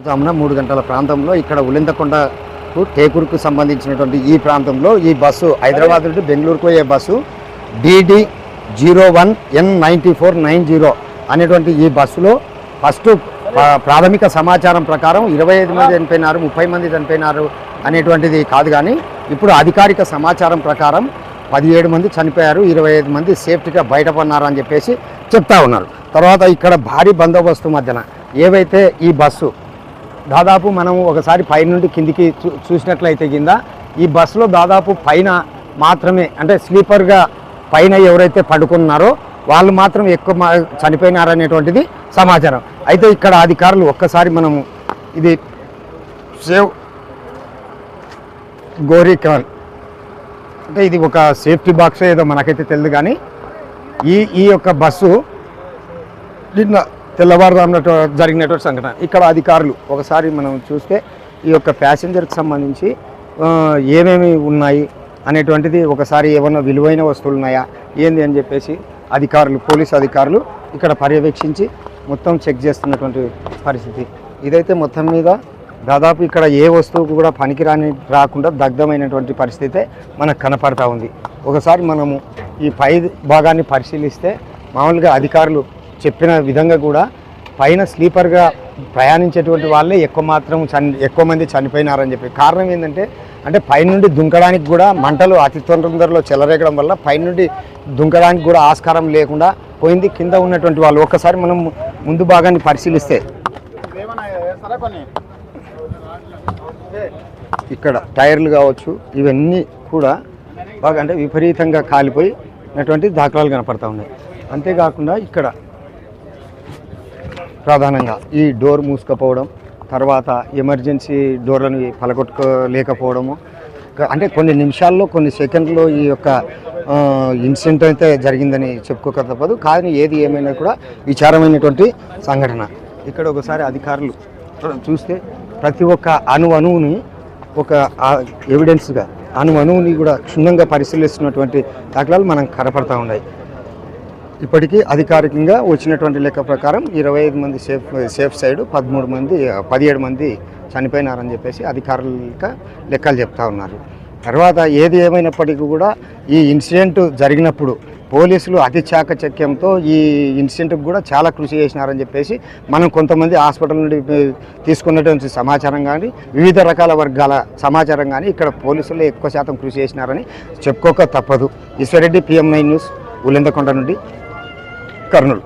తెల్లవారుజామున 3 గంటల ప్రాంతంలో ఇక్కడ ఉలిందకొండకు టేకూరుకు సంబంధించినటువంటి ఈ ప్రాంతంలో ఈ బస్సు హైదరాబాద్ నుండి బెంగళూరుకు పోయే బస్సు DD01N9490 అనేటువంటి ఈ బస్సులో ఫస్ట్ ప్రాథమిక సమాచారం ప్రకారం 25 మంది చనిపోయినారు, 30 మంది చనిపోయినారు అనేటువంటిది కాదు, కానీ ఇప్పుడు అధికారిక సమాచారం ప్రకారం 17 మంది చనిపోయారు, 25 మంది సేఫ్టీగా బయటపడినారు అని చెప్పేసి చెప్తా ఉన్నారు. తర్వాత ఇక్కడ భారీ బందోబస్తు మధ్యన ఏవైతే ఈ బస్సు దాదాపు మనం ఒకసారి పై నుండి కిందికి చూసినట్లయితే కింద ఈ బస్సులో దాదాపు పైన మాత్రమే అంటే స్లీపర్గా పైన ఎవరైతే పడుకున్నారో వాళ్ళు మాత్రం ఎక్కువ చనిపోయినారనేటువంటిది సమాచారం. అయితే ఇక్కడ అధికారులు ఒక్కసారి మనము ఇది సేవ్ గోరీకాన్ అంటే ఇది ఒక సేఫ్టీ బాక్స్ ఏదో మనకైతే తెలియదు, కానీ ఈ యొక్క బస్సు నిన్న తెల్లవారుజామున జరిగినటువంటి సంఘటన. ఇక్కడ అధికారులు ఒకసారి మనం చూస్తే ఈ యొక్క ప్యాసింజర్కి సంబంధించి ఏమేమి ఉన్నాయి అనేటువంటిది ఒకసారి ఏమన్నా విలువైన వస్తువులు ఉన్నాయా ఏంది అని చెప్పేసి అధికారులు పోలీసు అధికారులు ఇక్కడ పర్యవేక్షించి మొత్తం చెక్ చేస్తున్నటువంటి పరిస్థితి. ఇదైతే మొత్తం మీద దాదాపు ఇక్కడ ఏ వస్తువుకు కూడా పనికిరాని రాకుండా దగ్ధమైనటువంటి పరిస్థితే మనకు కనపడతా ఉంది. ఒకసారి మనము ఈ పై భాగాన్ని పరిశీలిస్తే మామూలుగా అధికారులు చెప్పిన విధంగా కూడా పైన స్లీపర్గా ప్రయాణించేటువంటి వాళ్ళే ఎక్కువ మంది చనిపోయినారని చెప్పి. కారణం ఏంటంటే అంటే పైనుండి దుంకడానికి కూడా మంటలు అతి తొందరలో చెలరేగడం వల్ల పైనుండి దుంకడానికి కూడా ఆస్కారం లేకుండా పోయింది. కింద ఉన్నటువంటి వాళ్ళు ఒక్కసారి మనం ముందు భాగాన్ని పరిశీలిస్తే ఇక్కడ టైర్లు కావచ్చు ఇవన్నీ కూడా బాగా అంటే విపరీతంగా కాలిపోయినటువంటి దాఖలాలు కనపడతా ఉన్నాయి. అంతేకాకుండా ఇక్కడ ప్రధానంగా ఈ డోర్ మూసుకపోవడం, తర్వాత ఎమర్జెన్సీ డోర్లను పలగొట్టుకోలేకపోవడము, అంటే కొన్ని నిమిషాల్లో కొన్ని సెకండ్లో ఈ యొక్క ఇన్సిడెంట్ అయితే జరిగిందని చెప్పుకోక తప్పదు. కానీ ఏది ఏమైనా కూడా విచారమైనటువంటి సంఘటన. ఇక్కడ ఒకసారి అధికారులు చూస్తే ప్రతి ఒక్క అణువుని ఒక ఎవిడెన్స్గా అణువుని కూడా క్షుణ్ణంగా పరిశీలిస్తున్నటువంటి దాఖలాలు మనం కనపడతా ఉన్నాయి. ఇప్పటికీ అధికారికంగా వచ్చినటువంటి లెక్క ప్రకారం 25 మంది సేఫ్ సైడ్, 17 మంది చనిపోయినారని చెప్పేసి అధికారులుగా లెక్కలు చెప్తా ఉన్నారు. తర్వాత ఏది ఏమైనప్పటికీ కూడా ఈ ఇన్సిడెంట్ జరిగినప్పుడు పోలీసులు అతి చాకచక్యంతో ఈ ఇన్సిడెంట్కి కూడా చాలా కృషి చేసినారని చెప్పేసి మనం కొంతమంది హాస్పిటల్ నుండి తీసుకున్నటువంటి సమాచారం కానీ వివిధ రకాల వర్గాల సమాచారం కానీ ఇక్కడ పోలీసులు ఎక్కువ శాతం కృషి చేసినారని చెప్పుకోక తప్పదు. ఈశ్వరెడ్డి, PM9 న్యూస్, ఉలిందకొండ నుండి కర్నూలు.